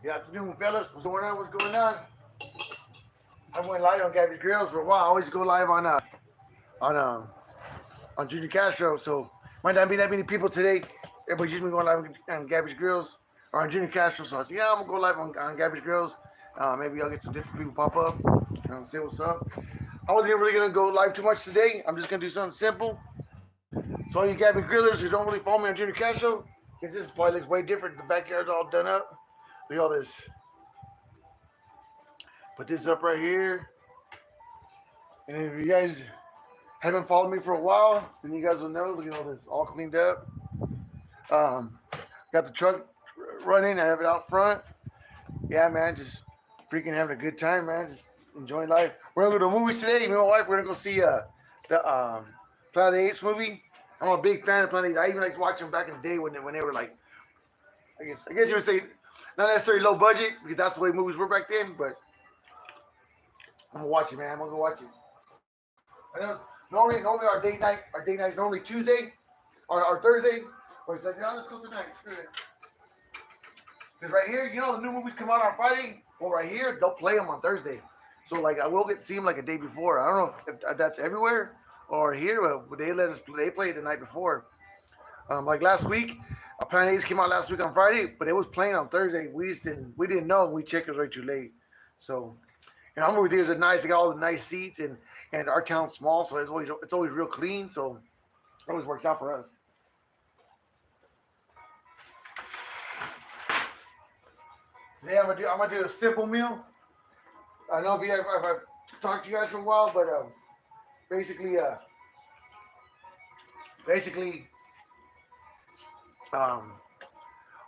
Good afternoon, fellas. What's going on? What's going on? I went live on Gabbys Grills for a while. I always go live on on Junior Castro. So might not be that many people today. Everybody's just been going live on Gabbys Grills or on Junior Castro. So I said, yeah, I'm gonna go live on Gabbys Grills. Maybe I'll get some different people pop up. Say what's up. I wasn't really gonna go live too much today. I'm just gonna do something simple. So all you Gabbys Grillers who don't really follow me on Junior Castro, because this probably looks way different. The backyard's all done up. Look at all this. Put this up right here. And if you guys haven't followed me for a while, then you guys will know. Look at all this, all cleaned up. Um, got the truck running. I have it out front. Yeah, man, just freaking having a good time, man. Just enjoying life. We're gonna go to the movies today. Me and my wife, we're gonna go see the Planet of the Apes movie. I'm a big fan of Planet of the Apes. I even like to watch them back in the day when they were like, I guess you would say not necessarily low budget because that's the way movies were back then, but I'm gonna watch it, man. I'm gonna go watch it. I know normally our date night is normally Tuesday or Thursday. But it's like, no, let's go tonight. Screw it. Because right here, the new movies come out on Friday. Well, right here, they'll play them on Thursday. So like, I will get to see them like a day before. I don't know if that's everywhere or here, but they play it the night before. Like last week, Planet Apes came out last week on Friday, but it was playing on Thursday. We didn't know. We checked it right too late. So, our movie theaters are nice. They got all the nice seats, and our town's small, so it's always real clean. So it always works out for us. Today I'm gonna do a simple meal. I know if I've talked to you guys for a while, but basically basically um,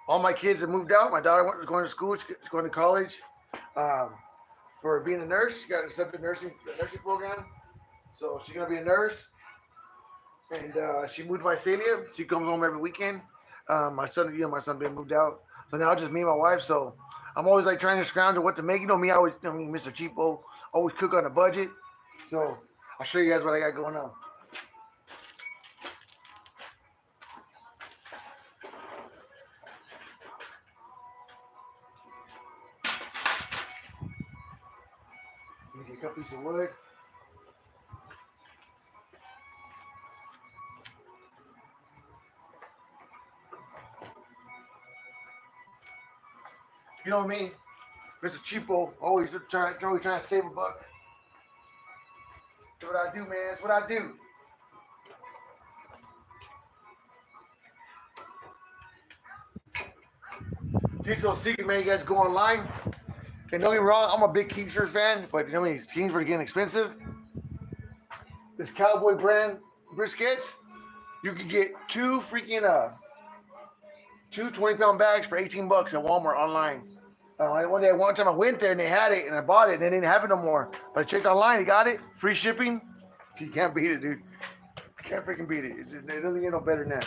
all my kids have moved out. My daughter was going to school. She's going to college um, for being a nurse. She got accepted the nursing program, so she's gonna be a nurse. And she moved to Visalia. She comes home every weekend. My son being moved out, so now it's just me and my wife. So I'm always like trying to scrounge what to make. Me, I always, Mr. Cheapo, always cook on a budget. So I'll show you guys what I got going on. Let me get a couple pieces of wood. You know me, Mr. Cheapo, always trying to save a buck. That's what I do, man. That's what I do. Here's a little secret, man. You guys go online. And don't get me wrong, I'm a big Kingsford fan, but Kingsford are getting expensive. This Cowboy brand briskets, you can get two 20-pound bags for 18 bucks at Walmart online. One time I went there and they had it and I bought it and they didn't have it no more. But I checked online, they got it, free shipping. You can't beat it, dude. You can't freaking beat it. It doesn't get no better than that.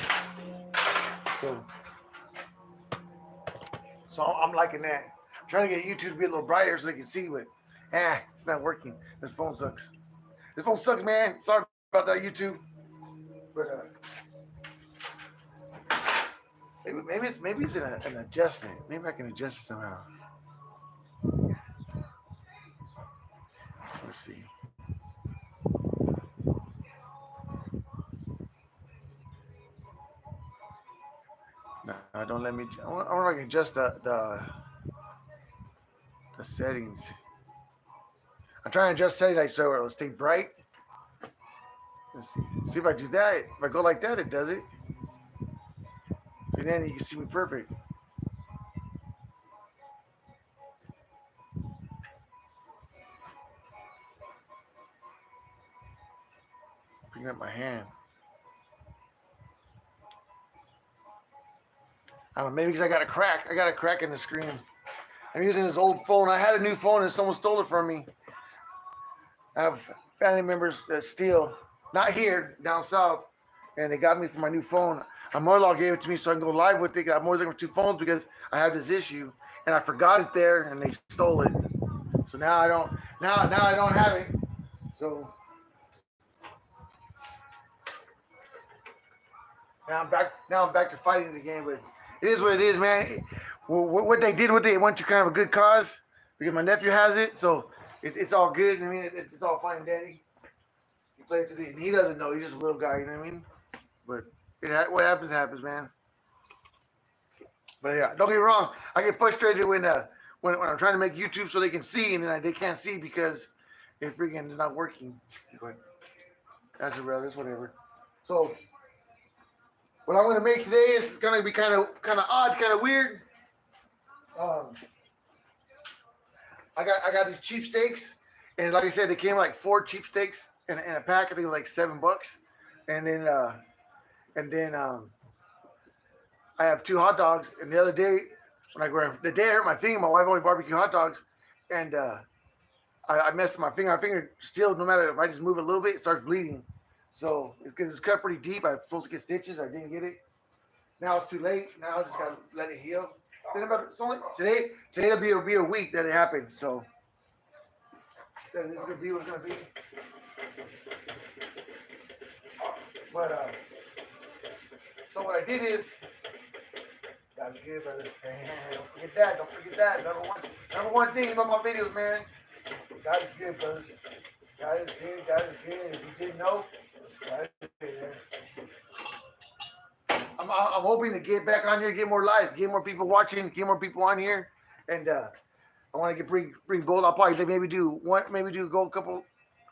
So, I'm liking that. I'm trying to get YouTube to be a little brighter so they can see, but it's not working. This phone sucks. This phone sucks, man. Sorry about that, YouTube. But maybe it's an adjustment. Maybe I can adjust it somehow. Let's see. No, don't let me. I wonder if I can adjust the settings. I'm trying to adjust settings so it'll stay bright. Let's see. See if I do that. If I go like that, it does it. And then you can see me perfect. Picking up my hand. I don't know, maybe because I got a crack. I got a crack in the screen. I'm using this old phone. I had a new phone and someone stole it from me. I have family members that steal. Not here, down south. And they got me for my new phone. My mother-in-law gave it to me so I can go live with it. I'm more than two phones because I have this issue. And I forgot it there and they stole it. So now I don't have it. So now I'm back to fighting it again, but it is what it is, man. what they did with it went to kind of a good cause because my nephew has it, so it's all good. I mean, it's all fine and dandy. He plays with it, and he doesn't know. He's just a little guy, you know what I mean? But what happens happens, man. But yeah, don't get me wrong. I get frustrated when I'm trying to make YouTube so they can see, and then they can't see because it freaking is not working. But that's irrelevant. Whatever. So what I'm gonna make today is gonna be kind of odd, kind of weird. Um, I got these cheap steaks, and like I said, they came like 4 cheap steaks in a pack. I think it was like $7, and then I have 2 hot dogs. And the other day, the day I hurt my finger, my wife only barbecue hot dogs, and I messed my finger. My finger still, no matter if I just move it a little bit, it starts bleeding. So because it's cut pretty deep, I'm supposed to get stitches. I didn't get it. Now it's too late. Now I just gotta let it heal. It's only today. Today'll be a week that it happened. So that is gonna be what's gonna be. But so what I did is, God is good, brother. Don't forget that. Don't forget that. Number one thing about my videos, man. God is good, brothers. God is good. God is good. If you didn't know, God is good, man. I'm hoping to get back on here, get more live, get more people watching, get more people on here, and I want to bring both. I'll probably maybe do one,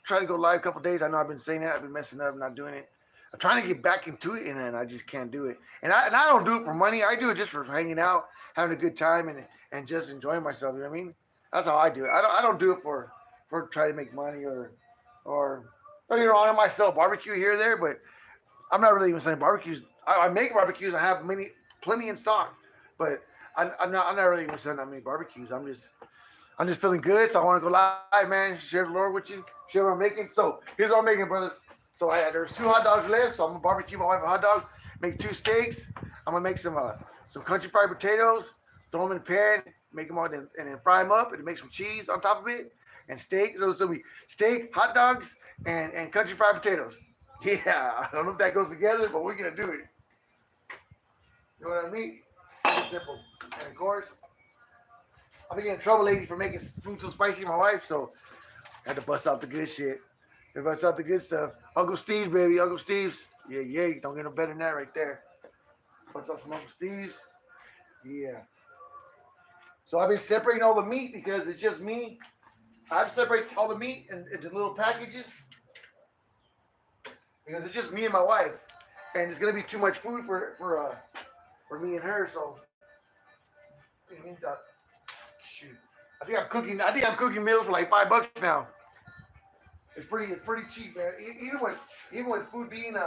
try to go live a couple days. I know I've been saying that, I've been messing up, not doing it. I'm trying to get back into it, and then I just can't do it. And I don't do it for money. I do it just for hanging out, having a good time, and just enjoying myself. You know what I mean? That's how I do it. I don't do it for try to make money or you know, I might sell barbecue here or there, but I'm not really even saying barbecues. I make barbecues. I have plenty in stock, but I'm not really even saying I make barbecues. I'm just feeling good, so I want to go live, man. Share the Lord with you. Share what I'm making. So here's what I'm making, brothers. So there's 2 hot dogs left, so I'm gonna barbecue my wife a hot dog. Make 2 steaks. I'm gonna make some country fried potatoes. Throw them in the pan. Make them all, and then fry them up, and make some cheese on top of it, and steak. So it'll be steak, hot dogs, and country fried potatoes. Yeah, I don't know if that goes together, but we're gonna do it. You know what I mean? It's simple. And of course, I've been getting in trouble lately for making food so spicy for my wife, so I had to bust out the good shit. I bust out the good stuff. Uncle Steve's, baby. Uncle Steve's. Yeah, yeah. Don't get no better than that right there. Bust out some Uncle Steve's. Yeah. So I've been separating all the meat because it's just me. I've separated all the meat into little packages because it's just me and my wife, and it's gonna be too much food for me and her. So, shoot, I think I'm cooking meals for like $5 now. It's pretty cheap, man. Even with food being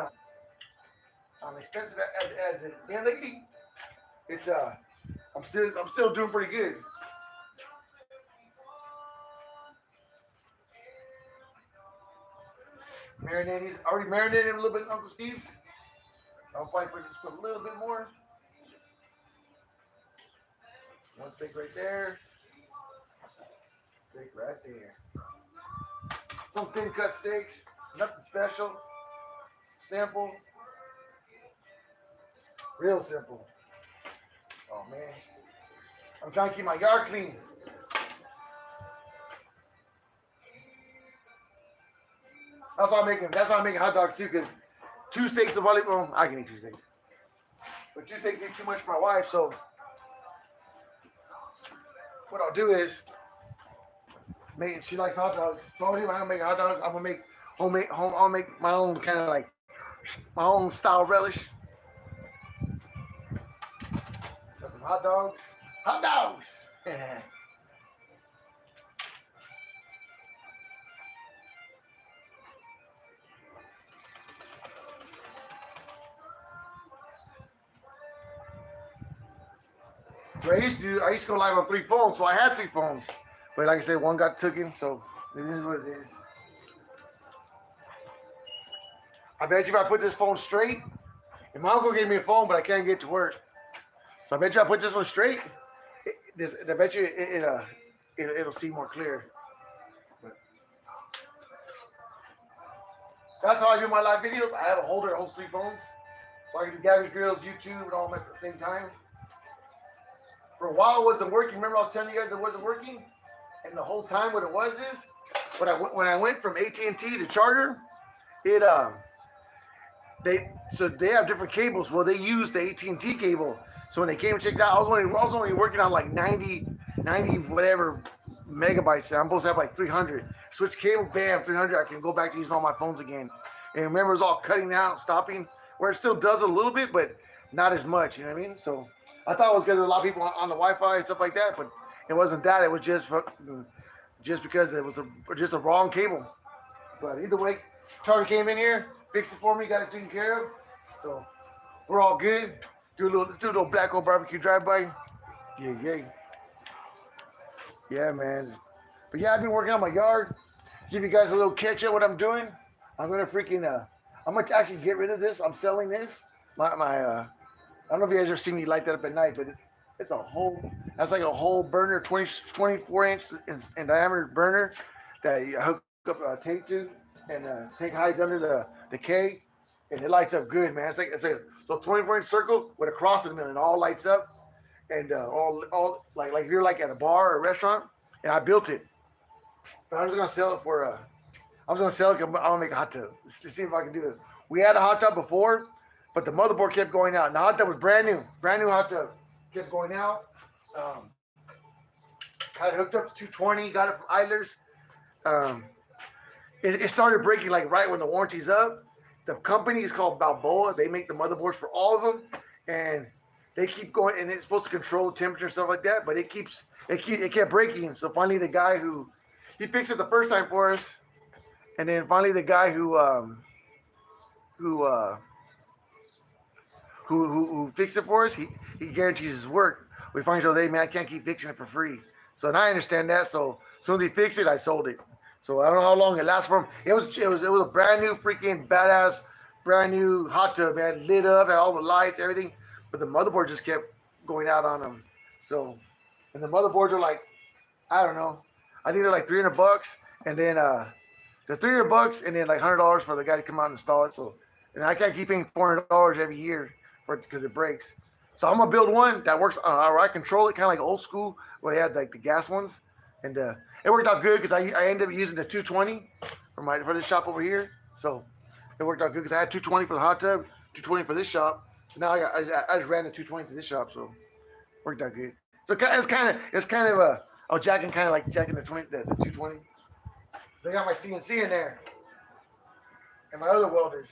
expensive as it's been lately, it's I'm still doing pretty good. Already marinated a little bit in Uncle Steve's. I'll fight for just a little bit more. One steak right there. Steak right there. Some thin cut steaks. Nothing special. Simple. Real simple. Oh man. I'm trying to keep my yard clean. That's why I'm making hot dogs too, because 2 steaks of olive oil. I can eat 2 steaks. But 2 steaks is too much for my wife, so what I'll do is she likes hot dogs. So I'm gonna make hot dogs. I'm gonna make I'll make my own kind of like my own style relish. Got some hot dogs. Hot dogs! I used to go live on 3 phones, so I had 3 phones. But like I said, one got taken, so it is what it is. I bet you if I put this phone straight, and my uncle gave me a phone, but I can't get to work. So I bet you I put this one straight, I bet you it'll see more clear. But that's how I do my live videos. I have a holder that holds 3 phones. So I can do Gabbys Grills, YouTube, and all them at the same time. For a while, it wasn't working. Remember, I was telling you guys it wasn't working, and the whole time, what it was is when I went from AT&T to Charter, it they have different cables. Well, they used the AT&T cable. So when they came and checked out, I was only working on like 90 whatever megabytes. I'm supposed to have like 300. Switch cable, bam, 300. I can go back to using all my phones again. And remember, it was all cutting out, stopping, where it still does a little bit, but not as much. You know what I mean? So I thought it was because a lot of people on the Wi-Fi and stuff like that, but it wasn't that. It was just because it was just a wrong cable. But either way, Charlie came in here, fixed it for me, got it taken care of. So we're all good. Do a little Black Oak barbecue drive-by. Yeah. Yeah, man. But yeah, I've been working on my yard. Give you guys a little catch up what I'm doing. I'm gonna I'm gonna actually get rid of this. I'm selling this. I don't know if you guys ever seen me light that up at night, but that's like a whole burner, 24 inch in diameter burner that you hook up tape to and take hides under the K, and it lights up good, man. It's a 24 inch circle with a cross in the middle, and it all lights up, and all like if you're like at a bar or a restaurant, and I built it. But I'm just gonna sell it for I'm just gonna sell it. I'm gonna make a hot tub. Let's see if I can do it. We had a hot tub before, but the motherboard kept going out. And the hot tub was brand new hot tub, kept going out. Had it hooked up to 220, got it from Idlers. It started breaking like right when the warranty's up. The company is called Balboa. They make the motherboards for all of them, and they keep going. And it's supposed to control temperature and stuff like that, but it kept breaking. So finally, the guy he fixed it the first time for us, and then finally the guy who fixed it for us, he guarantees his work. We finally told, hey man, I can't keep fixing it for free. So now I understand that. So as soon as he fixed it, I sold it. So I don't know how long it lasts for him. It was a brand new freaking badass, brand new hot tub, man, lit up, had all the lights, everything. But the motherboard just kept going out on them. So, and the motherboards are like, I don't know, I think they're like $300, and then the $300 and then like $100 for the guy to come out and install it. So, and I can't keep paying $400 every year for it because it breaks. So I'm gonna build one that works. Where I control it, kind of like old school, where they had like the gas ones, and it worked out good because I ended up using the 220 for this shop over here. So it worked out good because I had 220 for the hot tub, 220 for this shop. So now I just ran the 220 to this shop, so it worked out good. So it's kind of jacking the 220. They got my CNC in there and my other welders.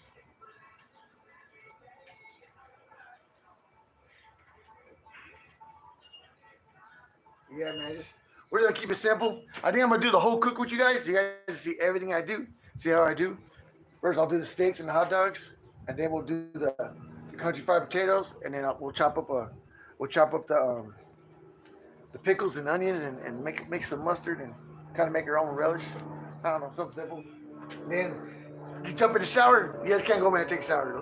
Yeah, man, we're gonna keep it simple. I think I'm gonna do the whole cook with you guys. So you guys see everything I do. See how I do. First, I'll do the steaks and the hot dogs, and then we'll do the country fried potatoes, and then we'll chop up the pickles and onions, and make some mustard and kind of make our own relish. I don't know, something simple. And then you jump in the shower. You guys can't go in and take a shower.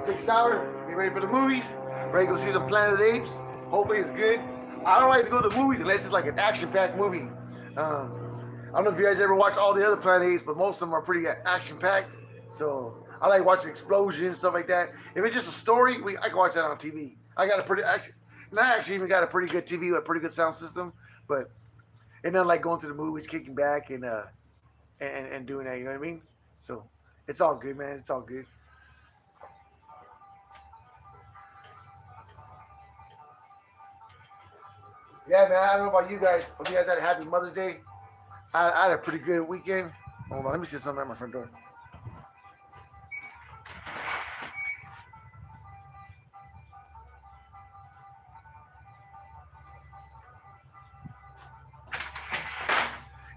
Take a shower. Get ready for the movies. Ready to go see some Planet of the Apes. Hopefully it's good. I don't like to go to the movies unless it's like an action-packed movie. I don't know if you guys ever watch all the other Planet Apes, but most of them are pretty action-packed. So I like watching explosions, stuff like that. If it's just a story, I can watch that on TV. I actually even got a pretty good TV with a pretty good sound system, but it's not like going to the movies, kicking back and doing that. You know what I mean? So it's all good, man. It's all good. Yeah, man. I don't know about you guys. Hope you guys had a happy Mother's Day. I had a pretty good weekend. Hold on, let me see something at my front door.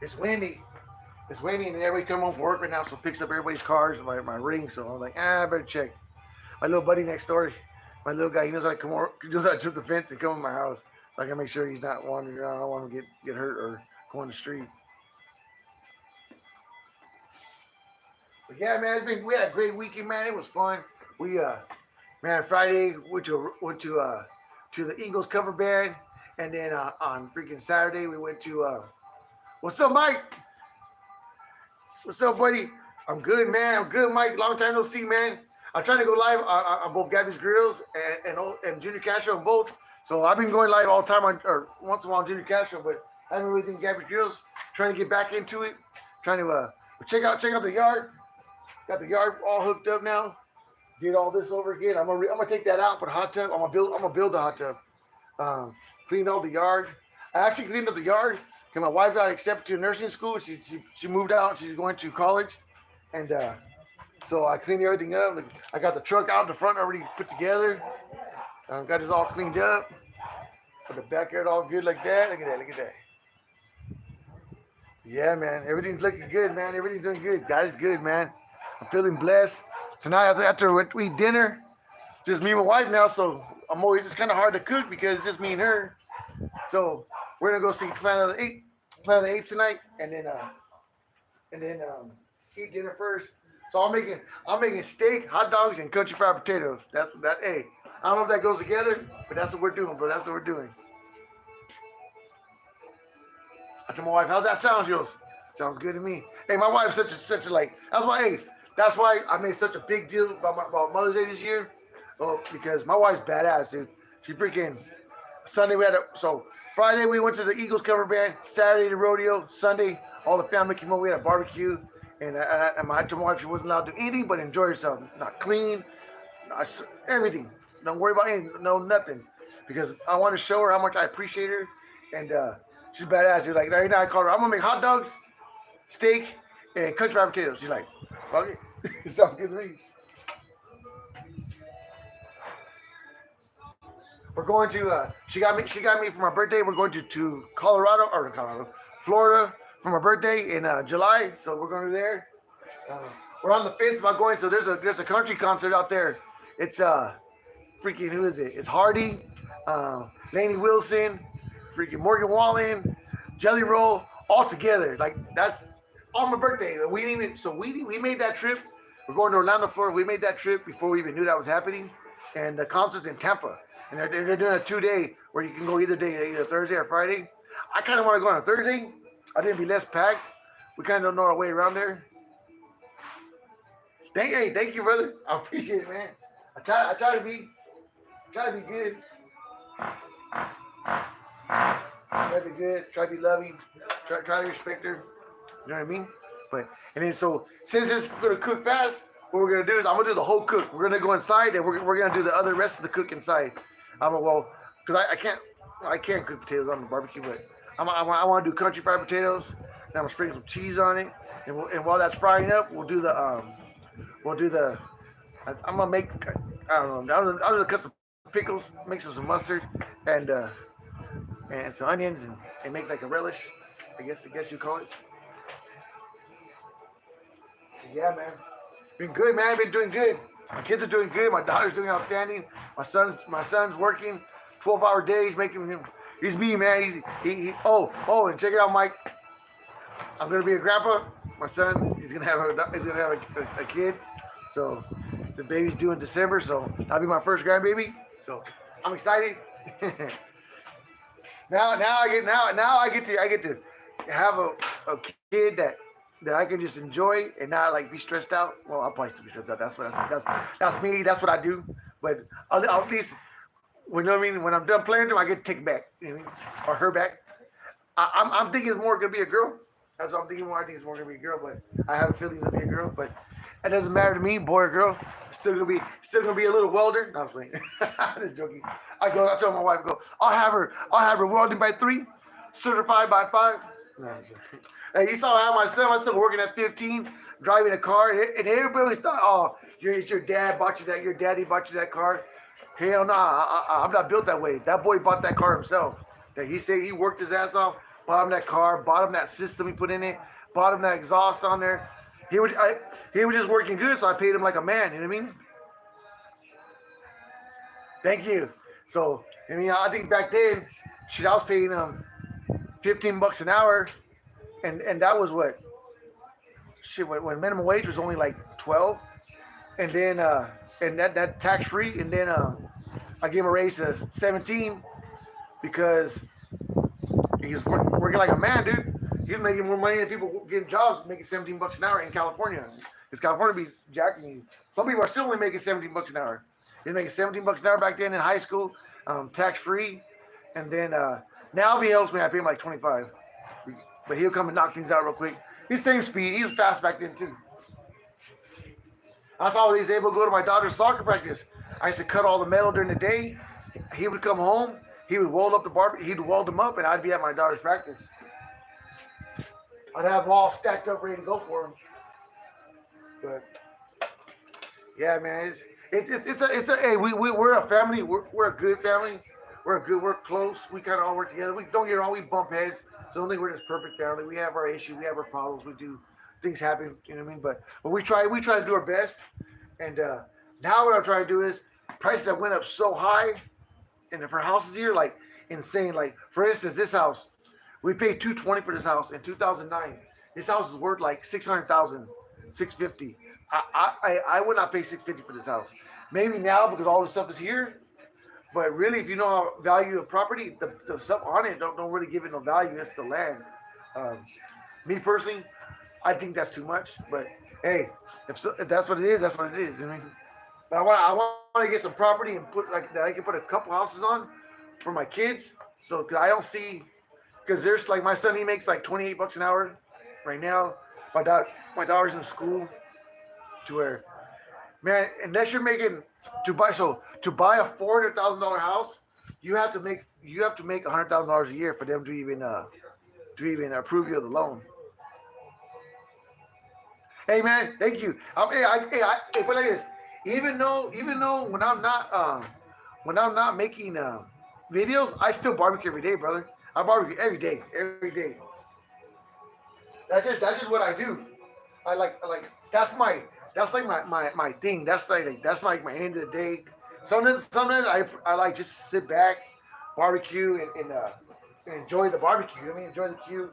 It's windy. It's windy, and everybody come home from work right now, so it picks up everybody's cars and my ring. So I'm like, I better check. My little buddy next door, my little guy, he knows how to come over, he knows how to jump the fence and come in my house. So I can make sure he's not wandering around. I don't want him to get hurt or go on the street. But yeah, man, we had a great weekend, man. It was fun. We man, Friday went to the Eagles cover band, and then on freaking Saturday we went to what's up, Mike? What's up, buddy? I'm good, man. I'm good, Mike. Long time no see, man. I'm trying to go live on both Gabbys Grills and Junior Castro on both. So I've been going live all the time or once in a while on Junior Castro, but I haven't really been Gabbys Grills. Trying to get back into it. Trying to check out the yard. Got the yard all hooked up now. Did all this over again. I'm gonna take that out, put a hot tub. I'm gonna build the hot tub. Cleaned all the yard. I actually cleaned up the yard because my wife got accepted to nursing school. She moved out. She's going to college, and so I cleaned everything up. Like, I got the truck out in the front already put together. Got this all cleaned up. Put the backyard all good like that. Look at that. Look at that. Yeah, man. Everything's looking good, man. Everything's doing good. God is good, man. I'm feeling blessed. Tonight, after we eat dinner, just me and my wife now, so it's kind of hard to cook because it's just me and her. So we're gonna go see Planet of the Apes tonight, and then eat dinner first. So I'm making steak, hot dogs, and country fried potatoes. That's that. Hey, I don't know if that goes together, but that's what we're doing, bro. That's what we're doing. I told my wife, "How's that sound, yours?" Sounds good to me. Hey, my wife's such a like. That's why I made such a big deal about Mother's Day this year. Oh, because my wife's badass, dude. She freaking Sunday so Friday we went to the Eagles cover band. Saturday the rodeo. Sunday all the family came over. We had a barbecue, and I told my wife she wasn't allowed to do anything but enjoy herself. Not clean, everything. Don't worry about anything. No nothing, because I want to show her how much I appreciate her, and she's badass. She's like right now I call her. I'm gonna make hot dogs, steak, and country fried potatoes. She's like, okay, sounds good to me. We're going to. She got me for my birthday. We're going to Florida for my birthday in July. So we're going to there. We're on the fence about going. So there's a country concert out there. It's freaking who is it? It's Hardy, Lainey Wilson, freaking Morgan Wallen, Jelly Roll, all together. Like that's on my birthday. We made that trip. We're going to Orlando, Florida. We made that trip before we even knew that was happening, and the concert's in Tampa. And they're doing a 2-day where you can go either day, either Thursday or Friday. I kind of want to go on a Thursday. I think it'd be less packed. We kind of don't know our way around there. Thank you, brother. I appreciate it, man. I try to be good. Try to be good. Try to be loving. Try to respect her. You know what I mean? And then so since it's gonna cook fast, what we're gonna do is I'm gonna do the whole cook. We're gonna go inside and we're gonna do the rest of the cook inside. Because I can't cook potatoes on the barbecue, but I want to do country fried potatoes. And I'm gonna sprinkle some cheese on it, and while that's frying up, I'm gonna make I don't know. I'm gonna cut some pickles, make some mustard, and some onions, and make like a relish. I guess you call it. So yeah, man. Been good, man. Been doing good. My kids are doing good. My daughter's doing outstanding. My son's working 12-hour days, making him. He's me, man. And check it out, Mike. I'm gonna be a grandpa. My son, he's gonna have a kid. So the baby's due in December. So that'll be my first grandbaby. So I'm excited. now I get to have a kid that I can just enjoy and not like be stressed out. Well, I'll probably still be stressed out. That's me. That's what I do. But I'll at least, you know what I mean. When I'm done playing them, I get to take it back, you know what I mean? Or her back. I'm thinking it's more gonna be a girl. That's what I'm thinking more. I think it's more gonna be a girl, but I have a feeling it'll be a girl. But it doesn't matter to me, boy or girl. Still gonna be a little welder. No, I'm playing. I'm just joking. I tell my wife, I'll have her welding by 3, certified by 5. No, hey, you saw how my son working at 15, driving a car, and everybody thought, oh, your dad bought you that, your daddy bought you that car. Hell no, I'm not built that way. That boy bought that car himself. That he said he worked his ass off, bought him that car, bought him that system he put in it, bought him that exhaust on there. He was just working good, so I paid him like a man. You know what I mean? Thank you. So I think back then, I was paying him $15 an hour, and that was what when minimum wage was only like 12, and then and that tax free, and then I gave him a raise to 17 because he was working like a man, dude. He was making more money than people getting jobs making $17 an hour in California. Because California be jacking you. Some people are still only making $17 an hour. He was making $17 an hour back then in high school. tax free, and then now if he helps me, I pay him like 25. But he'll come and knock things out real quick. He's same speed. He was fast back then too. That's how he's able to go to my daughter's soccer practice. I used to cut all the metal during the day. He would come home. He would weld up the bar. He'd weld them up, and I'd be at my daughter's practice. I'd have them all stacked up, ready to go for him. But yeah, man, it's a hey, we're a family. We're a good family. We're close. We kind of all work together. We don't get wrong. We bump heads. So I don't think we're this perfect family. We have our issues. We have our problems. We do things happen. You know what I mean? But we try to do our best. And now what I'm trying to do is prices that went up so high, and for houses here, like insane. Like for instance, this house, we paid $220 for this house in 2009. This house is worth like 600,000, 650. I would not pay 650 for this house. Maybe now because all this stuff is here. But really, if you know how value of property, the stuff on it don't really give it no value. It's the land. Me personally, I think that's too much. But hey, if that's what it is, that's what it is. You know what I mean? But I want to get some property and put like that I can put a couple houses on for my kids. So cause I don't see, because there's like my son, he makes like $28 an hour right now. My daughter's in school to where, man, unless you're making to buy a $400,000 house, you have to make $100,000 a year for them to even approve you of the loan. Hey man, thank you. Hey, put it like this. Even though when I'm not making videos, I still barbecue every day, brother. I barbecue every day, every day. That's just what I do. I like that's like my thing. That's like my end of the day. Sometimes I like just sit back, barbecue and enjoy the barbecue. I mean, enjoy the cue.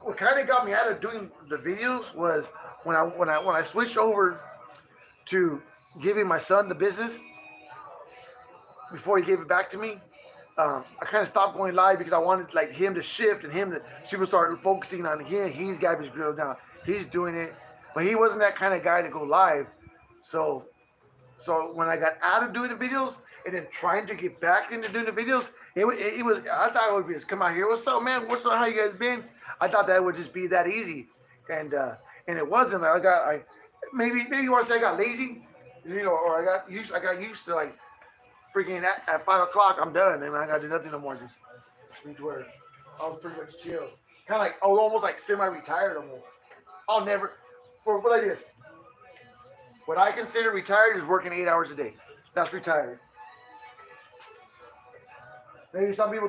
What kind of got me out of doing the videos was when I switched over to giving my son the business before he gave it back to me. I kind of stopped going live because I wanted like him to shift and him to people start focusing on him. He's Gabbys Grills now. He's doing it, but he wasn't that kind of guy to go live. So when I got out of doing the videos and then trying to get back into doing the videos, it was I thought it would be just come out here. What's up, man? What's up? How you guys been? I thought that would just be that easy, and it wasn't. Maybe you want to say I got lazy, you know, or I got used to like freaking at 5 o'clock I'm done and I got to do nothing no more. Just to where I was pretty much chill, kind of like I was almost like semi-retired almost. I'll never for what I did. What I consider retired is working 8 hours a day. That's retired. Maybe some people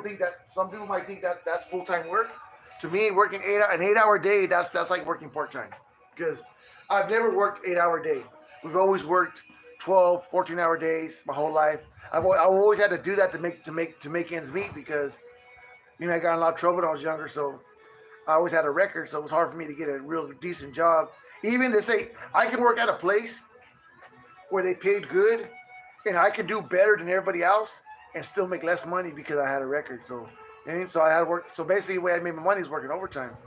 might think that that's full-time work. To me, working an 8 hour day, that's like working part-time. Because I've never worked 8 hour day. We've always worked 12, 14 hour days my whole life. I've always had to do that to make ends meet because you know I got in a lot of trouble when I was younger, so I always had a record, so it was hard for me to get a real decent job. Even to say I can work at a place where they paid good and I could do better than everybody else and still make less money because I had a record. So and so I had to work. So basically the way I made my money is working overtime.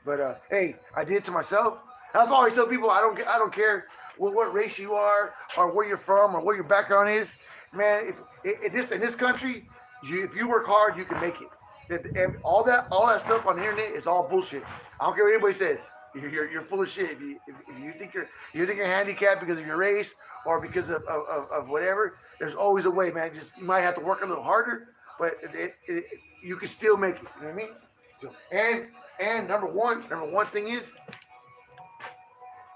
But hey, I did it to myself. That's why I always tell people I don't care what race you are or where you're from or what your background is. Man, if in this country, if you work hard, you can make it. And all that stuff on the internet is all bullshit. I don't care what anybody says. You're full of shit. If you think you're handicapped because of your race or because of whatever, there's always a way, man. Just you might have to work a little harder, but you can still make it. You know what I mean? So, and number one thing is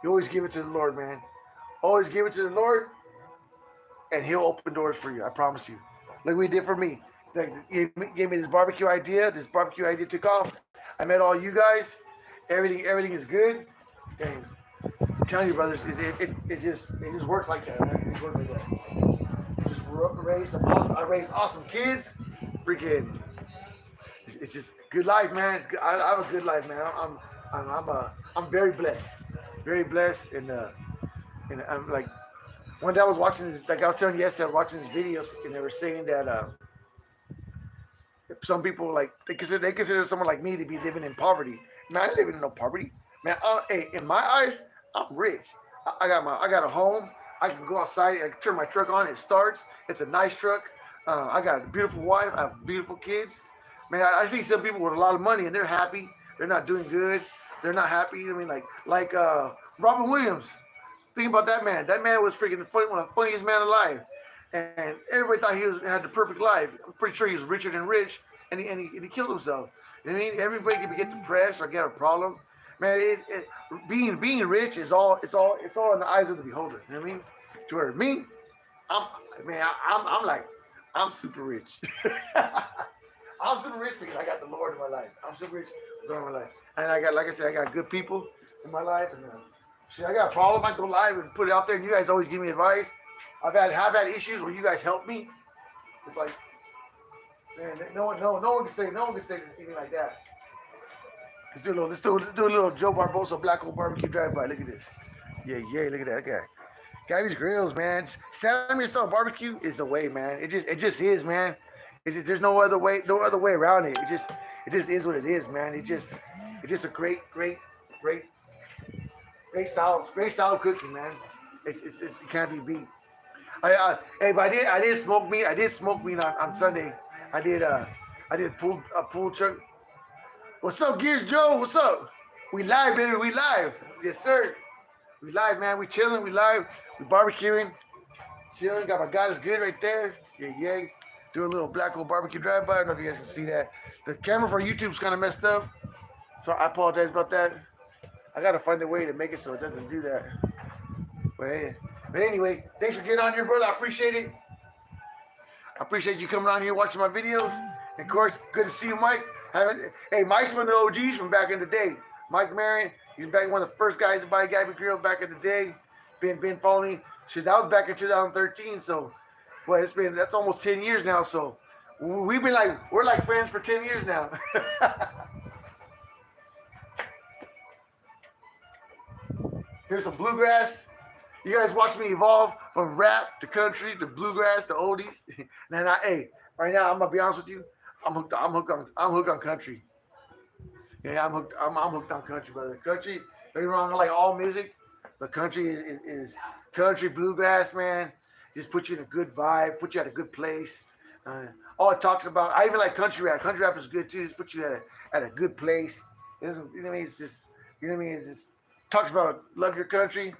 you always give it to the Lord, man. Always give it to the Lord, and He'll open doors for you. I promise you. Like we did for me. Like he gave me this barbecue idea. This barbecue idea took off. I met all you guys. Everything is good. And I'm telling you, brothers, it just works like that, man. It just works like that. I raised awesome kids. Freaking, it's just good life, man. It's good. I have a good life, man. I'm very blessed, and I'm like, one day I was watching, like I was telling you yesterday, I was watching these videos, and they were saying that some people like they consider someone like me to be living in poverty. Man, I ain't living in no poverty. Man, hey, in my eyes, I'm rich. I got a home. I can go outside. I can turn my truck on. It starts. It's a nice truck. I got a beautiful wife. I have beautiful kids. Man, I see some people with a lot of money and they're happy. They're not doing good. They're not happy. I mean, like Robin Williams. Think about that man. That man was freaking funny, one of the funniest men alive, and everybody thought had the perfect life. I'm pretty sure he was richer than rich, and he killed himself. You know what I mean? Everybody can get depressed or get a problem. Man, being rich is all it's all in the eyes of the beholder. You know what I mean? To where me, I'm man, I'm like I'm super rich. I'm super rich because I got the Lord in my life. I'm super rich in my life, and I got, like I said, I got good people in my life, and shit, I got a problem. I go live and put it out there, and you guys always give me advice. I've had issues where you guys help me. It's like, man, no one can say anything like that. Let's do a little Joe Barbosa Black Hole Barbecue drive-by. Look at this. Yeah, look at that guy. Gabbys Grills, man. Salmon style barbecue is the way, man. It just is, man. There's no other way around it. It just is what it is, man. It's just a great style of cooking, man. It can't be beat. Hey, but I did smoke meat. I did smoke meat on Sunday. I did pull chuck. What's up, Gears Joe? What's up? We live, baby. We live. Yes, sir. We live, man. We chilling. We live. We barbecuing. Chilling. Got my God is good right there. Yeah. Doing a little black hole barbecue drive-by. I don't know if you guys can see that. The camera for YouTube's kind of messed up, so I apologize about that. I gotta find a way to make it so it doesn't do that. But anyway, thanks for getting on here, brother. I appreciate it. I appreciate you coming on here watching my videos. And of course, good to see you, Mike. Hey, Mike's one of the OGs from back in the day. Mike Marion, he's back one of the first guys to buy Gabbys Grills back in the day. Been following me. Shit, that was back in 2013. So, well, that's almost 10 years now. So, we're like friends for 10 years now. Here's some bluegrass. You guys watch me evolve from rap to country to bluegrass to oldies. And right now I'm gonna be honest with you, I'm hooked on country. Yeah, I'm hooked on country, brother. Country, don't get me wrong, I like all music, but country is country bluegrass, man. Just put you in a good vibe, put you at a good place. All it talks about, I even like country rap. Country rap is good too. Just put you at a good place. It doesn't, you know what I mean? It's just, you know what I mean? It just talks about love your country,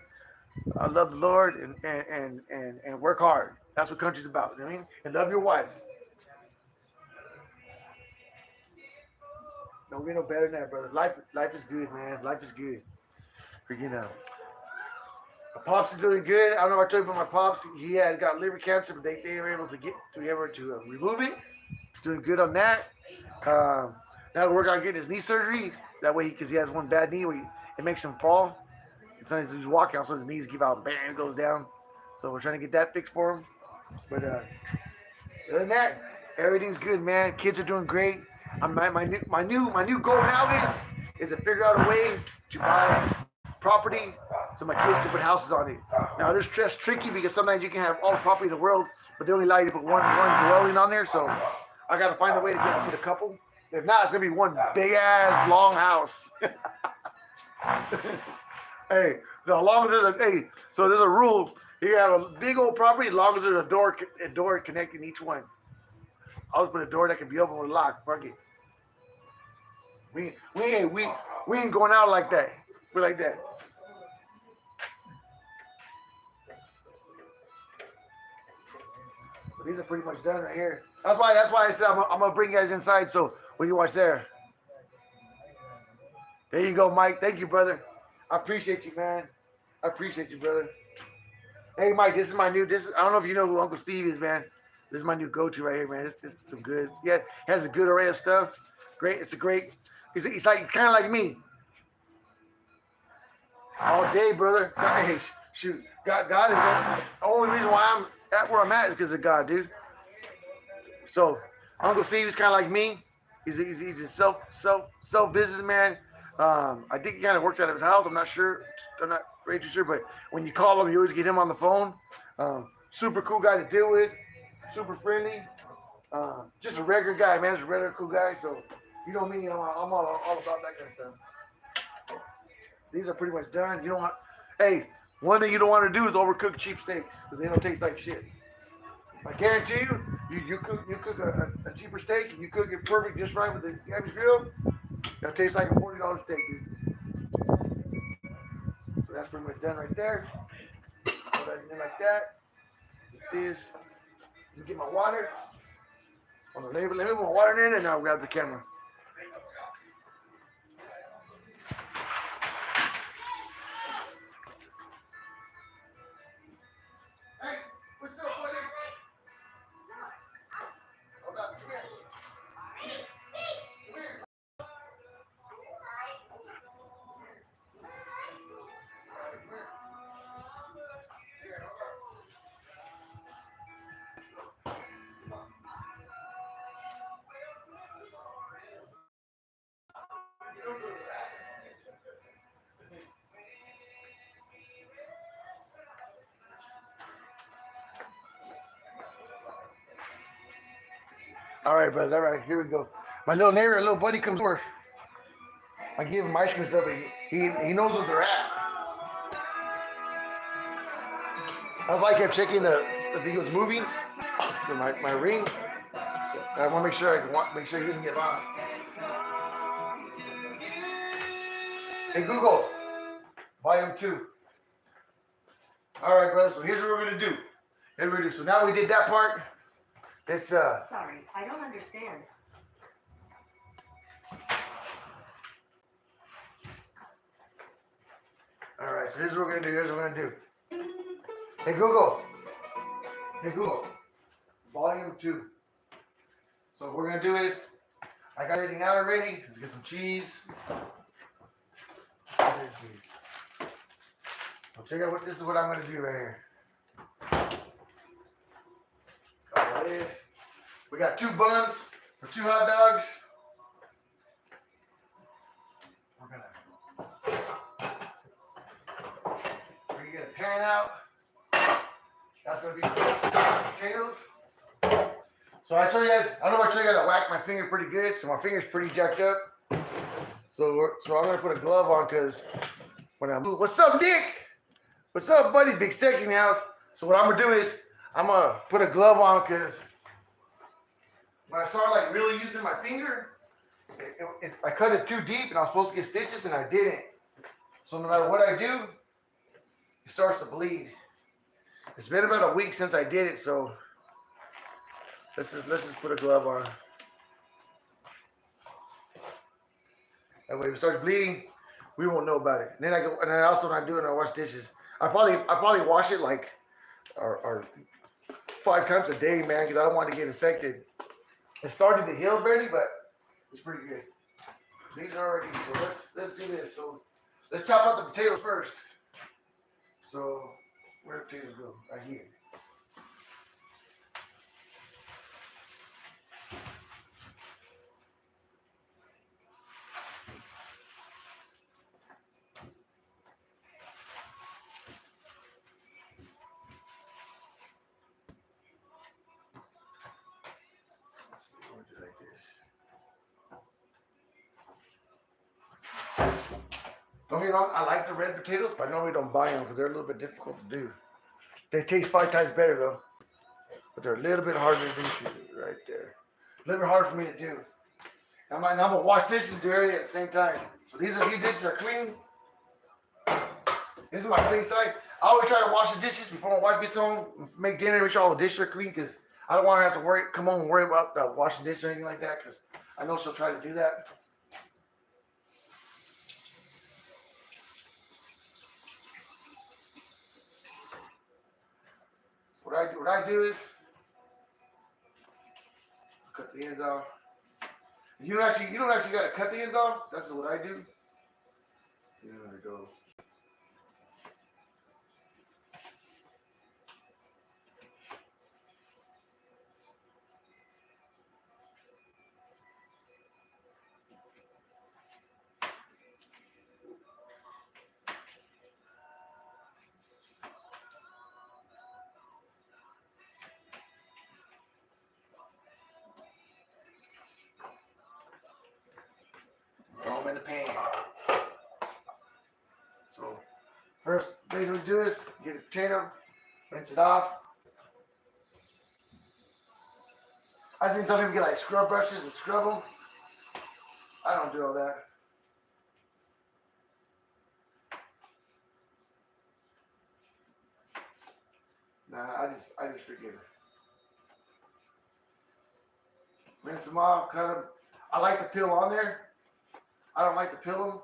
love the Lord, and work hard. That's what country's about. You know what I mean? And love your wife. Don't get no better than that, brother. Life is good, man. Life is good. Freaking out. My pops is doing good. I don't know if I told you about my pops. He had got liver cancer, but they were able to remove it. He's doing good on that. Now we're working on getting his knee surgery. That way, because he has one bad knee where it makes him fall. And sometimes he's walking, also his knees give out, bam, it goes down. So we're trying to get that fixed for him. But other than that, everything's good, man. Kids are doing great. My new goal now is to figure out a way to buy property so my kids can put houses on it. Now this is tricky because sometimes you can have all the property in the world, but they only allow you to put one dwelling on there. So I got to find a way to put a couple. If not, it's gonna be one big ass long house. Hey, so there's a rule. You have a big old property as long as there's a door connecting each one. I'll just put a door that can be open with a lock. Fuck it. We ain't going out like that. We're like that. But these are pretty much done right here. That's why I said I'm gonna bring you guys inside so we can watch there. There you go, Mike. Thank you, brother. I appreciate you, man. I appreciate you, brother. Hey, Mike, this is my new. I don't know if you know who Uncle Steve is, man. This is my new go-to right here, man. It's some good. Yeah, it has a good array of stuff. Great. It's a great. He's like kind of like me. All day, brother. Hey, shoot. God is the only reason why I'm at where I'm at is because of God, dude. So Uncle Steve is kind of like me. He's a self businessman. I think he kind of works out of his house. I'm not sure. I'm not very too sure, but when you call him, you always get him on the phone. Super cool guy to deal with. Super friendly. Just a regular guy, man. Just a regular cool guy. So you know me. I'm all about that kind of stuff. These are pretty much done. You know what? Hey, One thing you don't want to do is overcook cheap steaks because they don't taste like shit. I guarantee you, you cook a cheaper steak and you cook it perfect just right with the Gabbys Grill, it'll taste like a $40 steak, dude. So that's pretty much done right there. Put that in like that. Get this. Let me get my water. Hold on, let me put my water in and I'll grab the camera. Hey, what's up, buddy? Hold on, come here. Come here. All right, brother. All right, here we go. My little neighbor, little buddy comes over. I give him ice cream stuff, but he knows where they're at. That's why I kept checking if he was moving. My ring. I want to make sure he doesn't get lost. Hey Google, volume 2. All right, brother. So here's what we're gonna do. So now we did that part. Let's Sorry, I don't understand. All right. So here's what we're gonna do. Hey Google. Volume 2. So what we're gonna do is, I got everything out already. Let's get some cheese. Let's see. So check out this is what I'm gonna do right here. Got all this. We got 2 buns for 2 hot dogs. We're gonna get a pan out. That's gonna be potatoes. So I told you guys, I don't know if I told you guys I whacked my finger pretty good, so my finger's pretty jacked up. So I'm gonna put a glove on because when I move, what's up, Dick? What's up, buddy? Big sexy in the house. So what I'm gonna do is I'm gonna put a glove on because when I start like really using my finger, I cut it too deep and I was supposed to get stitches and I didn't. So no matter what I do, it starts to bleed. It's been about a week since I did it, so let's just put a glove on. That way, if it starts bleeding, we won't know about it. And then also when I do it, I wash dishes. I probably wash it like or 5 times a day, man, because I don't want to get infected. It started to heal barely, but it's pretty good. These are already. So let's do this. So let's chop out the potatoes first. So where do potatoes go? Right here. Don't get me wrong, I like the red potatoes, but I normally don't buy them because they're a little bit difficult to do. They taste 5 times better though, but they're a little bit harder to do right there. A little bit hard for me to do. I'm gonna wash dishes and do everything at the same time. So these dishes are clean. This is my clean side. I always try to wash the dishes before my wife gets home, make dinner, make sure all the dishes are clean because I don't want her to have to come home and worry about washing dishes or anything like that because I know she'll try to do that. What I do is cut the ends off. You don't actually gotta cut the ends off. That's what I do. See how it goes. Throw them in the pan. So First, basically do is get a potato, rinse it off. I seen some people get like scrub brushes and scrub them. I don't do all that. Nah, I just forget it. Rinse them off, cut them. I like the peel on there. I don't like to peel them.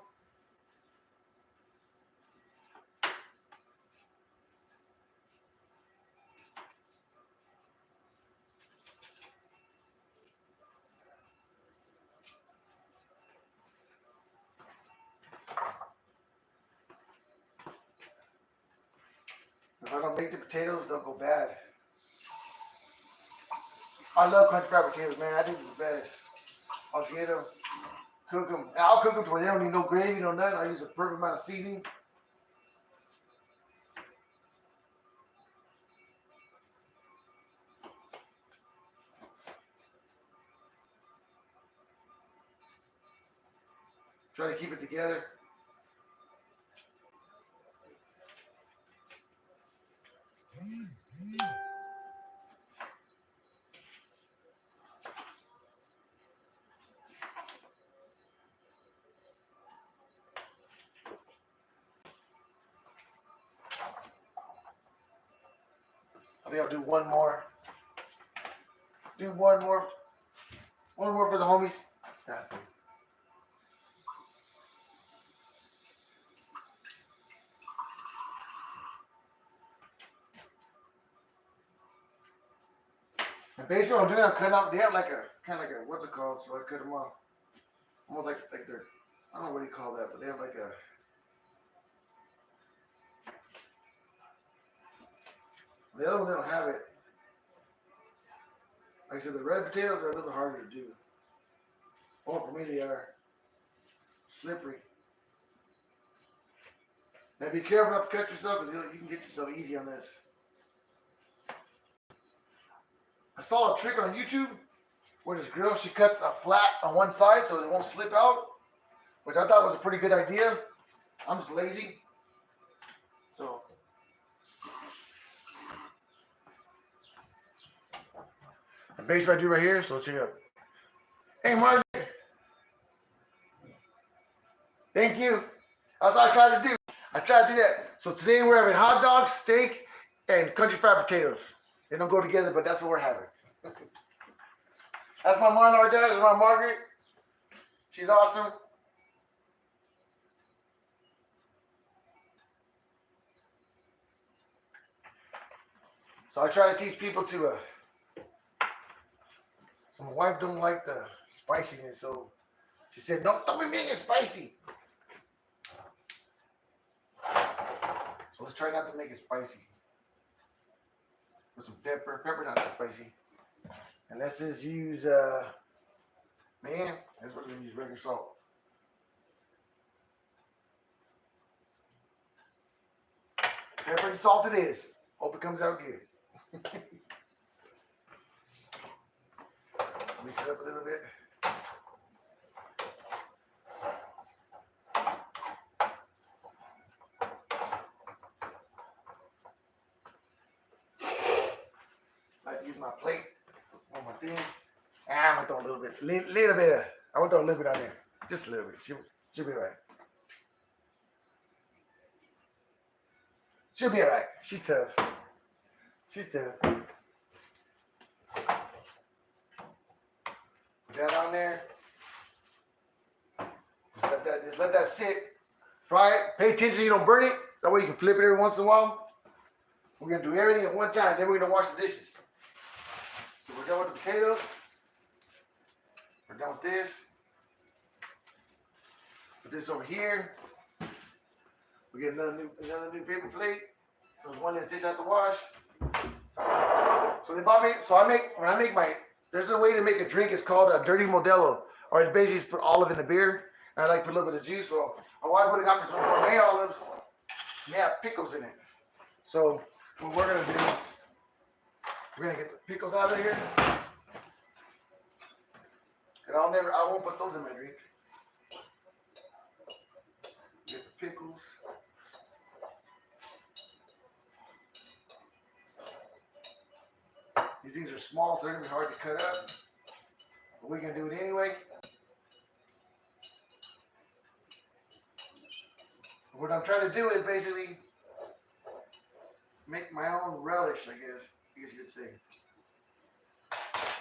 If I don't make the potatoes, they'll go bad. I love country fried potatoes, man. I think they're the best. I'll get them, cook them. And I'll cook them to where they don't need no gravy, no nothing. I use a perfect amount of seasoning. Try to keep it together. I think I'll do one more. Do one more. One more for the homies. That's it. And basically what I'm doing, I'm cutting off, they have like a, kind of like a, what's it called? So I cut them off. Almost like they're, I don't know what do you call that, but they have like a, the other one they don't have it. Like I said, the red potatoes are a little harder to do. Well, for me they are slippery. Now be careful not to cut yourself, because you can get yourself easy on this. I saw a trick on YouTube where this girl, she cuts a flat on one side so it won't slip out, which I thought was a pretty good idea. I'm just lazy. So the base I do right here, so let's check it out. Hey Margaret. Thank you. That's what I tried to do. I tried to do that. So today we're having hot dogs, steak, and country fried potatoes. They don't go together, but that's what we're having. That's my mom right there. That's my Margaret. She's awesome. So I try to teach people to, so my wife don't like the spiciness, so she said, no, don't be making it spicy. So let's try not to make it spicy. Put some pepper. Pepper not that spicy. And let's just use, man, that's what we're gonna use, regular salt. Pepper and salt it is. Hope it comes out good. Mix it up a little bit. I like to use my plate on my thing. I'm gonna throw a little bit, I want to throw a little bit on there. Just a little bit. She'll be alright. She'll be alright. She's tough. She's tough. Put that on there. Just let that sit. Fry it. Pay attention you don't burn it. That way you can flip it every once in a while. We're gonna do everything at one time, then we're gonna wash the dishes. So we're done with the potatoes. We're done with this. Put this over here. We get another new paper plate. There's one that's dish out to wash. So they bought me. So when I make my, there's a way to make a drink. It's called a dirty Modelo, or it basically just put olive in the beer. And I like to put a little bit of juice. So my wife would have got me some gourmet olives. Yeah, pickles in it. So what we're gonna do is we're gonna get the pickles out of here. And I won't put those in my drink. Get the pickles. These things are small, so they're gonna be hard to cut up. But we can do it anyway. What I'm trying to do is basically make my own relish, I guess you could say.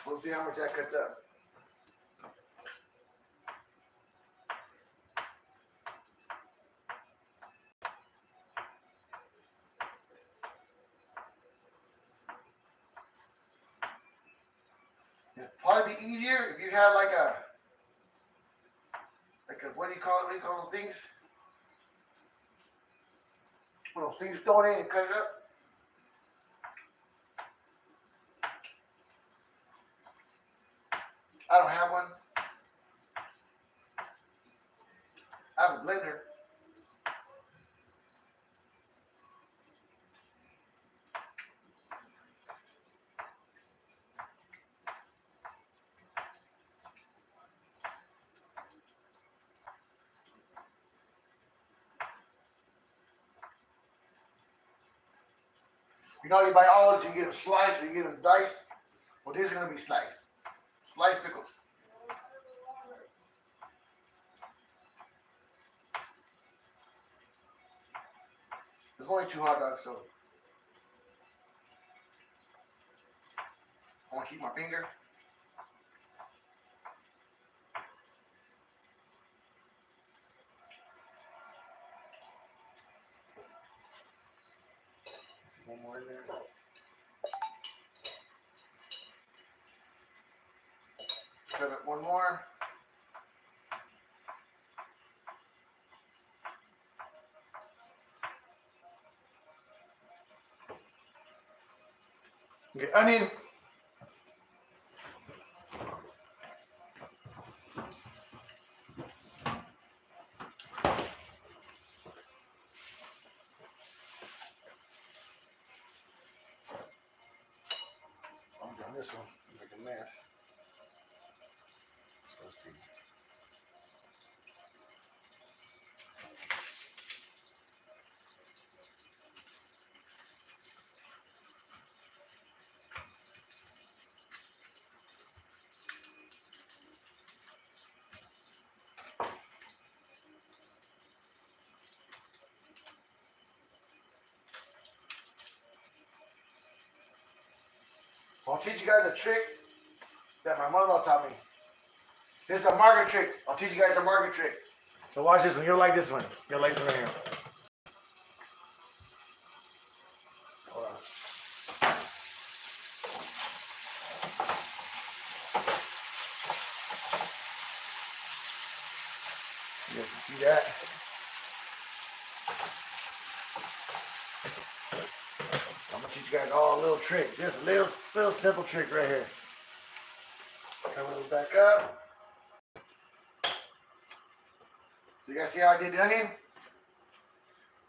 We'll see how much that cuts up. It'd probably be easier if you had like a what do you call it? What do you call those things? One of those things thrown in and cut it up. I don't have one. I have a blender. You know, you buy olives, you get them sliced or you get them diced. Well, these are going to be sliced. Sliced pickles. There's only 2 hot dogs, so I want to keep my finger. One more in there. Shove it one more. Okay, onion. I'm doing this one. Make a mess. Let's see. I'll teach you guys a trick that my mother taught me. This is a market trick. I'll teach you guys a market trick. So watch this one. You'll like this one. You'll like this one here. Hold on. You guys can see that. I'm gonna teach you guys all a little trick. Just a little simple trick right here. Come a little back up. So you guys see how I did the onion?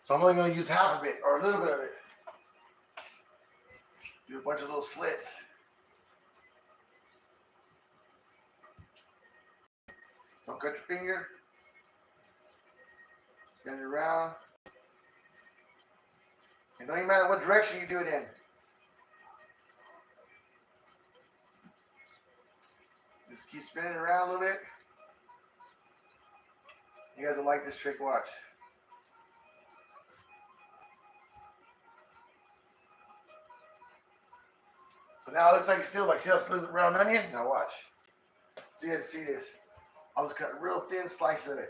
So I'm only gonna use half of it or a little bit of it. Do a bunch of little slits. Don't cut your finger. Spin it around. It don't even matter what direction you do it in. Just keep spinning around a little bit. You guys will like this trick, watch. So now it looks like it's still like, see how it's a round onion? Now watch. So you guys see this. I'll just cut a real thin slice of it.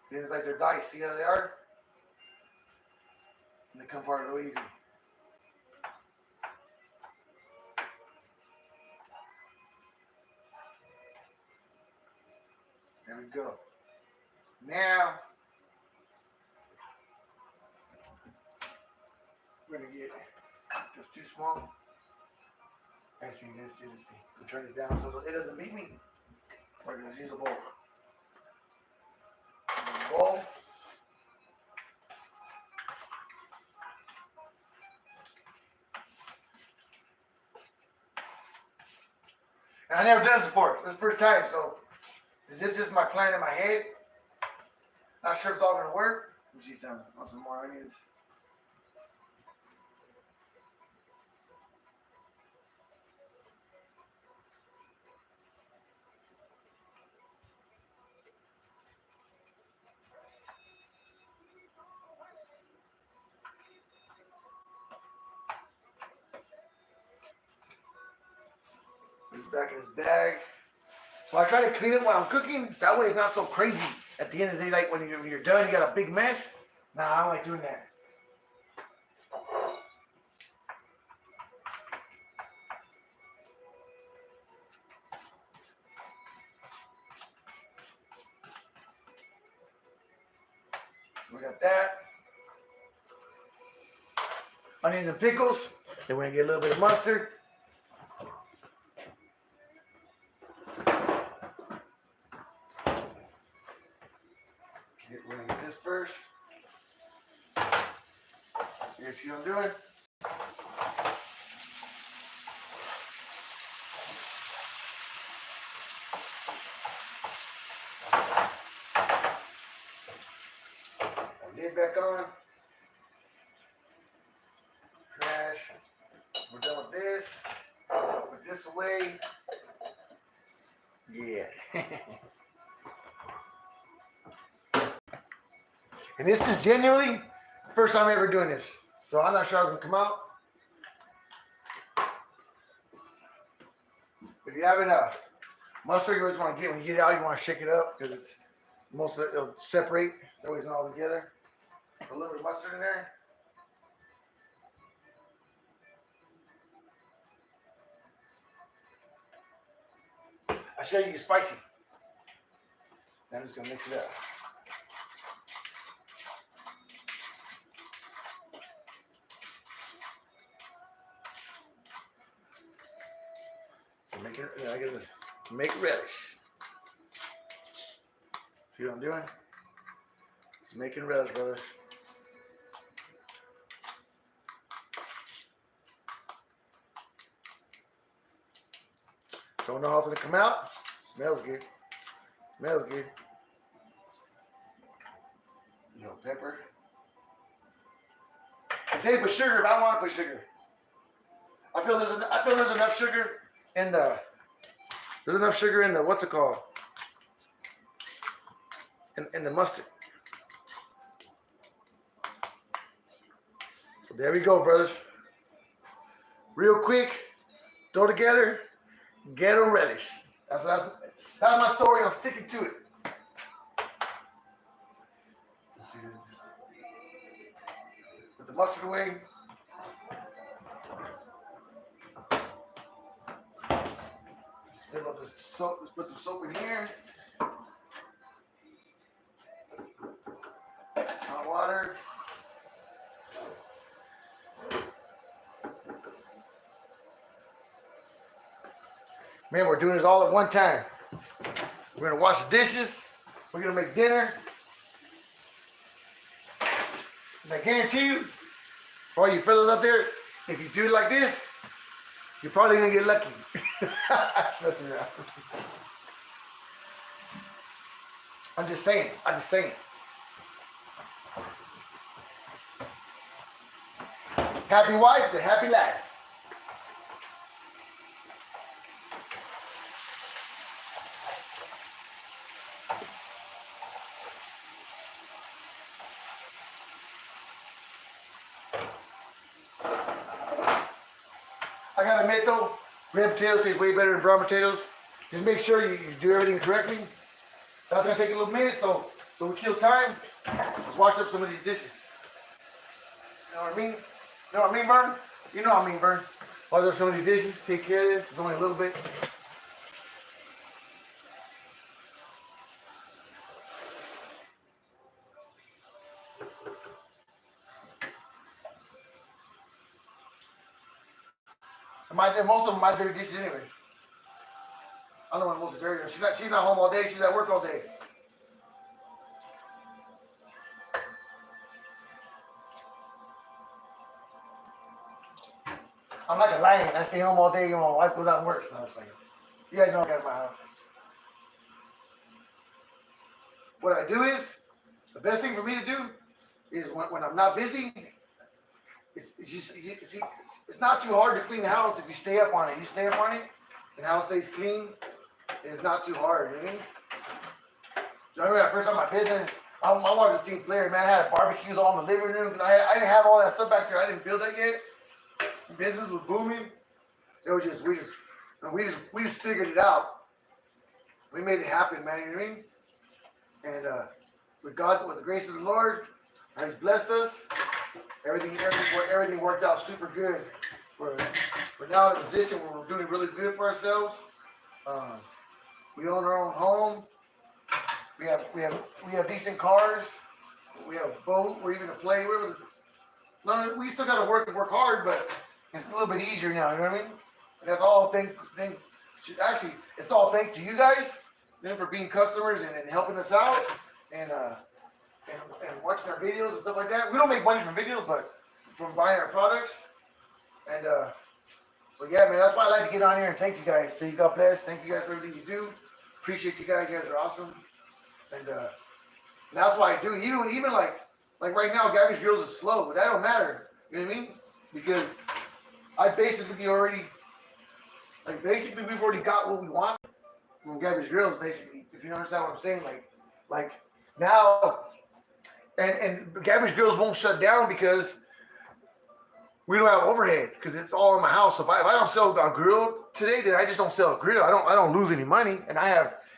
It's like they're diced. See how they are? And they come apart real easy. There we go. Now we're gonna get just too small. Actually, this is we'll turn it down so it doesn't beat me. We're gonna use a bowl. Bowl. And I never done this before. This is the first time, so this is my plan in my head. Not sure if it's all gonna work. Let me see some more onions. Put it back in his bag. So I try to clean it when I'm cooking. That way it's not so crazy. At the end of the day, like when you're done, you got a big mess. Nah, I don't like doing that. So we got that. Onions and pickles. Then we're gonna get a little bit of mustard. We're gonna get this first. You see what I'm doing? Lid back on. Trash. We're done with this. Put this away. Yeah. And this is genuinely first time ever doing this. So I'm not sure how it's gonna come out. If you haven't mustard, you always want to get when you get it out, you want to shake it up because it's most of it, it'll separate. That way it's not all together. Put a little bit of mustard in there. I show you spicy. Now I'm just gonna mix it up. I gotta make a relish. See what I'm doing? It's making relish, brothers. Don't know how it's gonna come out. Smells good. Smells good. Pepper. I say put sugar, but I don't want to put sugar. I feel there's enough sugar in the. There's enough sugar in the what's it called? In the mustard. So there we go, brothers. Real quick, throw together, ghetto relish. That's my story. I'm sticking to it. Put the mustard away. Fill up this soap. Let's put some soap in here. Hot water. Man, we're doing this all at one time. We're gonna wash the dishes. We're gonna make dinner. And I guarantee you, for all you fellas up there, if you do it like this, you're probably gonna get lucky. Messing around. I'm just saying. Happy wife and happy life. I gotta admit though, red potatoes taste way better than brown potatoes. Just make sure you do everything correctly. That's gonna take a little minute, so we kill time. Let's wash up some of these dishes. You know what I mean? You know what I mean, Vern? You know what I mean, Vern. Wash up some of these dishes, take care of this. It's only a little bit. Most of them my dirty dishes anyway. I don't know what most of dirty. She's not home all day. She's at work all day. I'm like a lion. I stay home all day and my wife goes out and works. No, you guys know I got my house. What I do is, The best thing for me to do is when I'm not busy, it's not too hard to clean the house if you stay up on it. You stay up on it, and the house stays clean. It's not too hard. You know what I mean? So I remember that first time my business, I was a team player, man. I had barbecues all in the living room. I didn't have all that stuff back there. I didn't build that yet. The business was booming. It was just we just figured it out. We made it happen, man. You know what I mean? And with the grace of the Lord, He's blessed us. Everything worked out super good. We're now in a position where we're doing really good for ourselves. We own our own home. We have decent cars. We have a boat. We're even a play. We still got to work hard, but it's a little bit easier now. You know what I mean? And that's all actually, it's all thanks to you guys, for being customers and helping us out and watching our videos and stuff like that. We don't make money from videos, but from buying our products. And so yeah, man, that's why I like to get on here and thank you guys. Say God bless. Thank you guys for everything you do. Appreciate you guys. You guys are awesome. And that's why I do. Even like right now, Gabbys Grills is slow, but that don't matter. You know what I mean? Because I basically we've already got what we want from Gabbys Grills. Basically, if you understand what I'm saying, like now, and Gabbys Grills won't shut down because we don't have overhead because it's all in my house. So if I don't sell a grill today, then I just don't sell a grill. I don't lose any money, and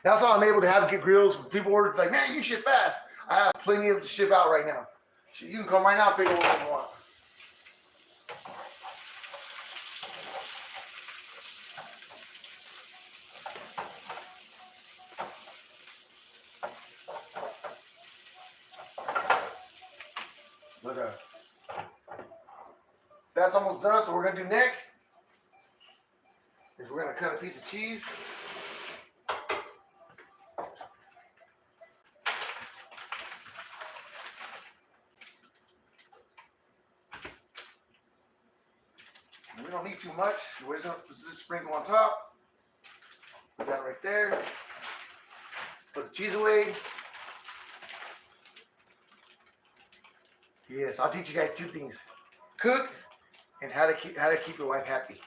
that's how I'm able to get grills. People order like, man, you ship fast. I have plenty of to ship out right now. You can come right now, pick up what you want. But that's almost done. So what we're gonna do next is we're gonna cut a piece of cheese. We don't need too much. We're just gonna just sprinkle on top. Put that right there. Put the cheese away. Yes, I'll teach you guys two things: cook and how to keep your wife happy.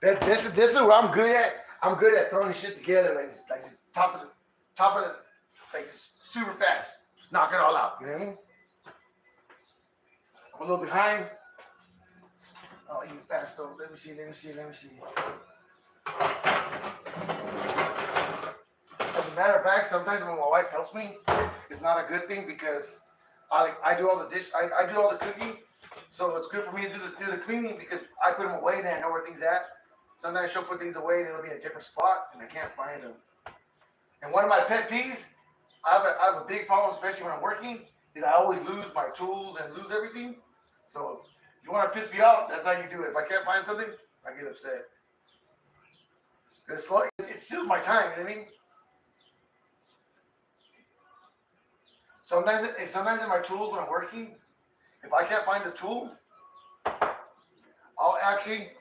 This is what I'm good at. I'm good at throwing shit together, like top of the, like super fast. Just knock it all out. You know what I mean? I'm a little behind. Oh, eat fast though. Let me see. As a matter of fact, sometimes when my wife helps me, it's not a good thing because I do all the I do all the cooking, so it's good for me to do the cleaning because I put them away and I know where things at. Sometimes she'll put things away and it'll be in a different spot and I can't find them. And one of my pet peeves, I have a big problem, especially when I'm working, is I always lose my tools and lose everything. So if you want to piss me off, that's how you do it. If I can't find something, I get upset. It steals my time, you know what I mean? Sometimes in my tools when I'm working, if I can't find a tool, I'll actually,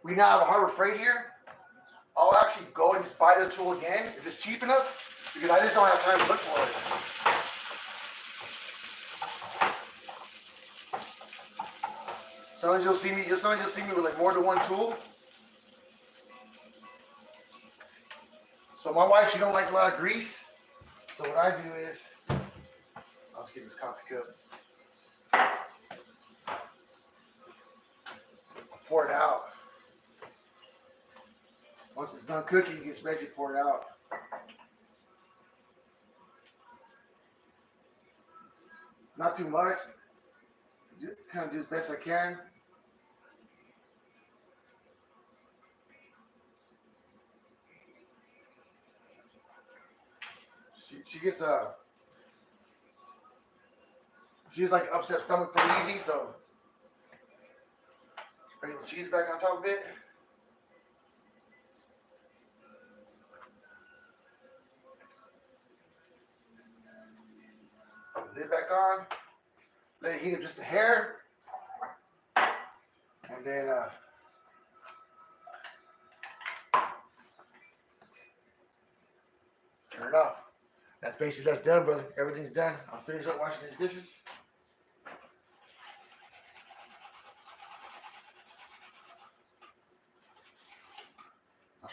we now have a Harbor Freight here. I'll actually go and just buy the tool again if it's cheap enough because I just don't have time to look for it. Sometimes you'll see me with like more than one tool. So my wife, she don't like a lot of grease. So what I do is, I'll just get this coffee cup. Pour it out. Once it's done cooking, it's basically poured out. Not too much. Just kind of do as best I can. She gets she's like an upset stomach pretty easy, so sprinkle the cheese back on top of it. Put the lid back on. Let it heat up just a hair. And then Turn it off. That's done, brother. Everything's done. I'll finish up washing these dishes.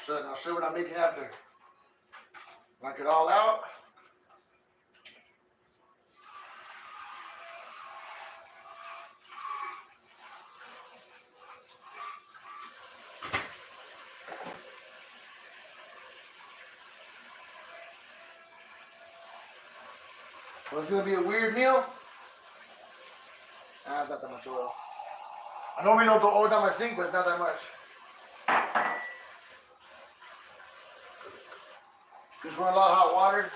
I'll show you what I'm making after. Knock it all out. Well, it's gonna be a weird meal. It's not that much oil. I normally don't throw oil down my sink, but it's not that much. Just run a lot of hot water.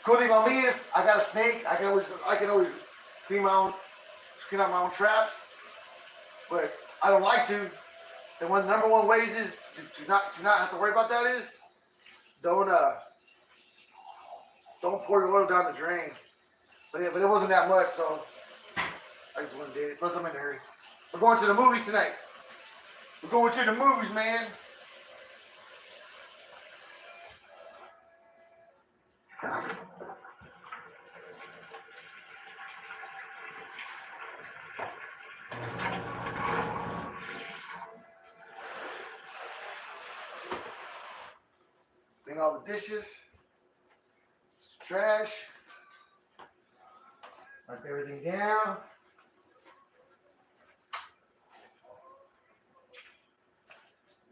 Cool thing about me is I got a snake. I can always clean out my own traps. But I don't like to. And one of the number one ways is to not have to worry about that is don't pour your oil down the drain. But it wasn't that much, so I just went and did it. Plus I'm in a hurry. We're going to the movies tonight. We're going to the movies, man. Clean all the dishes. Trash. Wipe everything down.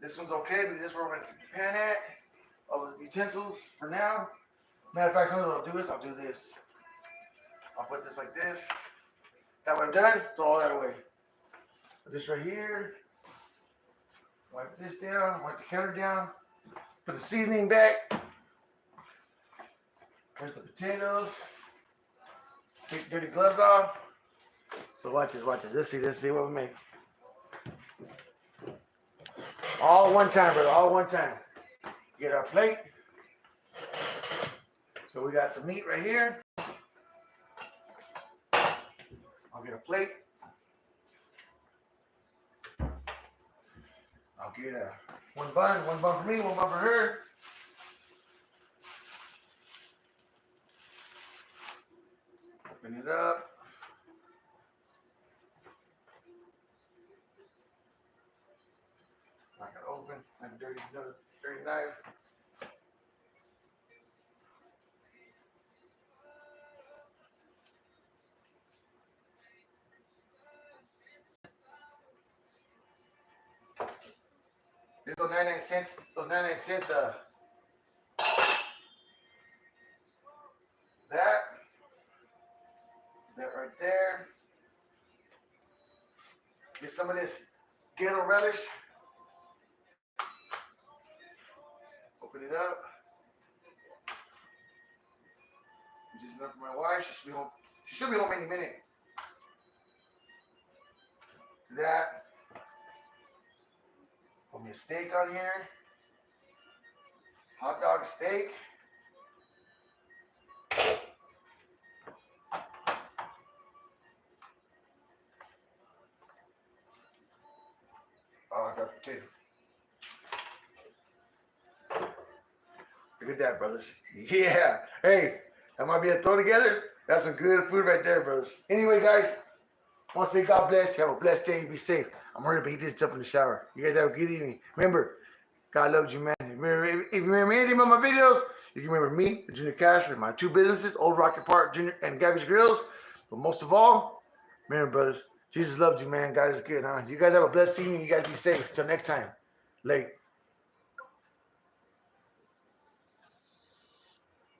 This one's okay, but this is where we're gonna keep the pan at. All the utensils for now. Matter of fact, something I'll do is I'll do this. I'll put this like this. That way I'm done, throw all that away. Put this right here. Wipe this down, wipe the counter down. Put the seasoning back. Here's the potatoes. Take dirty gloves off. So watch this. Let's see what we make. All one time, brother, all one time. Get our plate. So we got the meat right here. I'll get a plate. I'll get one bun for me, one bun for her. Open it up. Not gonna open. Like a dirty knife. Those 99 cents. That right there. Get some of this ghetto relish. Open it up. Just enough for my wife. She should be home any minute. That. Put me a steak on here. Hot dog steak. Oh, I got potato. Look at that, brothers. Yeah. Hey, that might be a throw together. That's some good food right there, brothers. Anyway, guys, I want to say God bless. You have a blessed day. Be safe. I'm ready to beat this jump in the shower. You guys have a good evening. Remember, God loves you, man. Remember, if you remember anything about my videos, you can remember me, Junior Cash, and my two businesses, Old Rocket Park Junior and Gabbys Grills. But most of all, remember, brothers, Jesus loves you, man. God is good, huh? You guys have a blessed evening. You guys be safe. Till next time. Late.